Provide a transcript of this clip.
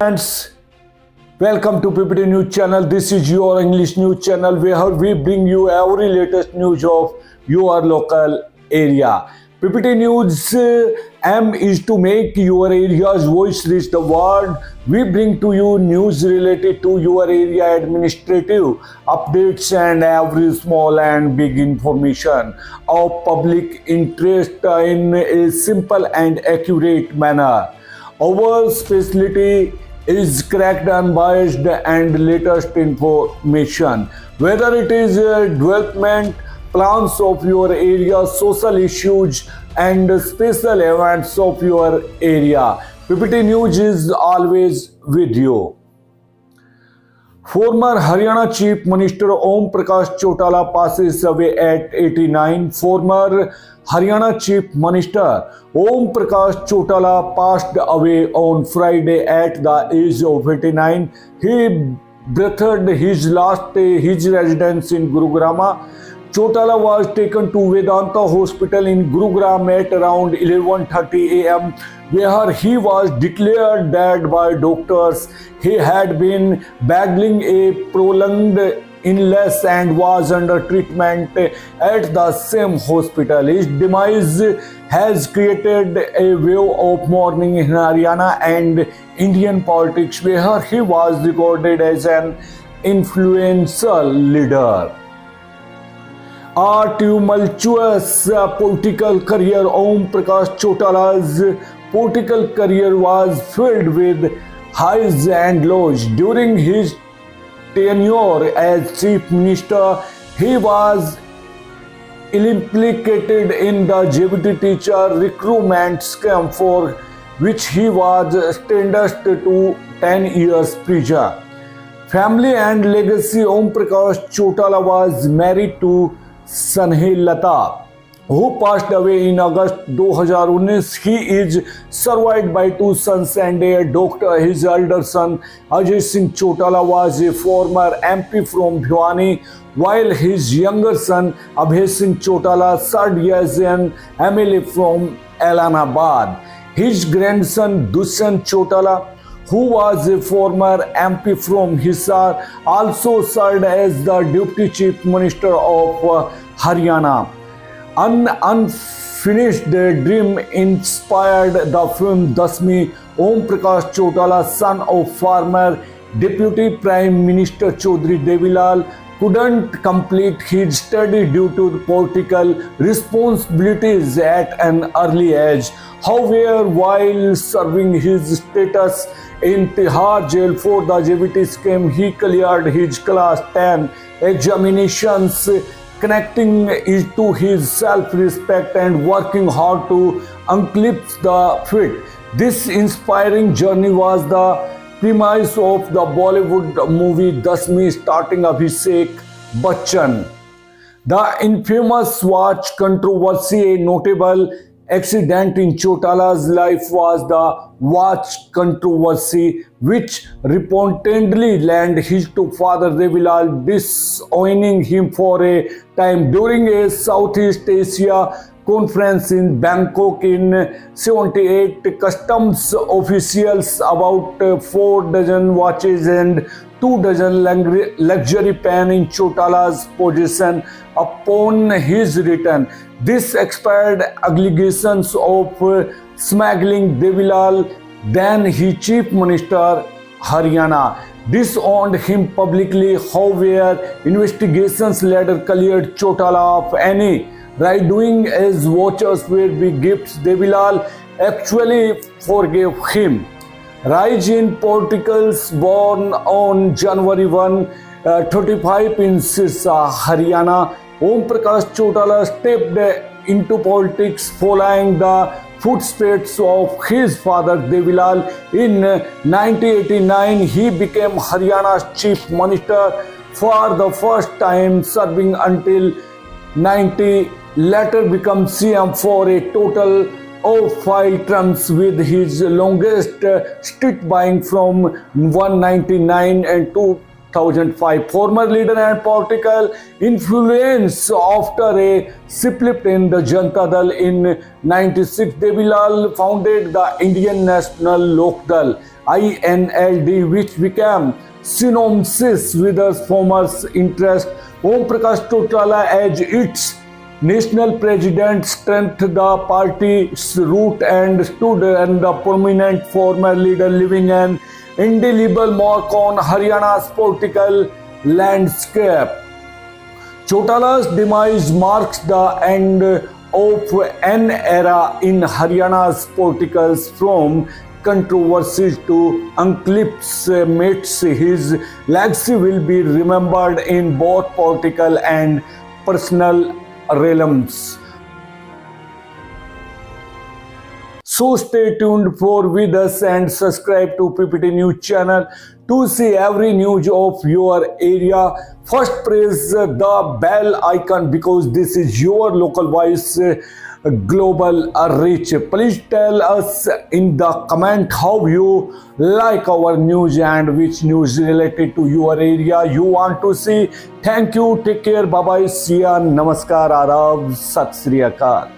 Friends, welcome to PPT News channel. This is your English news channel where we bring you every latest news of your local area. PPT News aim is to make your area's voice reach the world. We bring to you news related to your area, administrative updates and every small and big information of public interest in a simple and accurate manner. Our specialty is correct, unbiased and latest information. Whether it is development plans of your area, social issues and special events of your area, PPT News is always with you. Former Haryana Chief Minister Om Prakash Chautala passes away at 89. Former Haryana Chief Minister Om Prakash Chautala passed away on Friday at the age of 89. He breathed his last his residence in Gurugram. Chautala was taken to Vedanta Hospital in Gurugram at around 11:30 am, where he was declared dead by doctors. He had been battling a prolonged illness and was under treatment at the same hospital. His demise has created a wave of mourning in Haryana and Indian politics, where he was regarded as an influential leader. A tumultuous political career. Om Prakash Chautala's political career was filled with highs and lows. During his tenure as Chief Minister, he was implicated in the JVT teacher recruitment scam, for which he was sentenced to 10 years prison. Family and legacy. Om Prakash Chautala was married to Snehlata, who passed away in August 2019. He is survived by two sons and a daughter. His elder son Ajay Singh Chautala was a former MP from Bhiwani, while his younger son Abhay Singh Chautala served as an MLA from Allahabad. His grandson Dushyant Chautala, who was a former MP from Hisar, also served as the Deputy Chief Minister of Haryana. An unfinished dream inspired the film Dasmi. Om Prakash Chautala, son of former Deputy Prime Minister Chaudhry Devilal, couldn't complete his study due to political responsibilities at an early age. However, while serving his status in Tihar jail for the JVT scheme, he cleared his class 10 examinations, connecting it to his self-respect and working hard to eclipse the fate. This inspiring journey was the premise of the Bollywood movie Dasmi, starring Abhishek Bachchan. The infamous watch controversy. A notable accident in Chautala's life was the watch controversy, which reportedly landed his father Devilal, disowning him for a time. During a Southeast Asia conference in Bangkok in 78, customs officials about 4 dozen watches and 2 dozen luxury pen in Chautala's possession upon his return. This expired allegations of smuggling. Devilal, then he Chief Minister Haryana, disowned him publicly. However, investigations later cleared Chautala of any wrongdoing, as watches were big gifts. Devilal actually forgave him. Rise in politicals. Born on January 1, 35 in Sirsa, Haryana, Om Prakash Chautala stepped into politics following the footsteps of his father Devilal. In 1989, he became Haryana's Chief Minister for the first time, serving until 90. Later became CM for a total of 5 terms, with his longest stint being from 1999 and to 2005. Former leader and political influence after a split in the Janata Dal in 96, Devilal founded the Indian National Lok Dal (INLD), which became synonymous with the former interest. Om Prakash Chautala as its national president strengthened the party's root and stood as the prominent former leader, leaving an indelible mark on Haryana's political landscape. Chautala's demise marks the end of an era in Haryana's political, from controversies to accomplishments. His legacy will be remembered in both political and personal realms. So stay tuned for with us and subscribe to PPT News channel to see every news of your area. First press the bell icon because this is your local voice global reach. Please tell us in the comment how you like our news and which news related to your area you want to see. Thank you. Take care. Bye bye. See ya. Namaskar. Adab. Sat Sri Akal.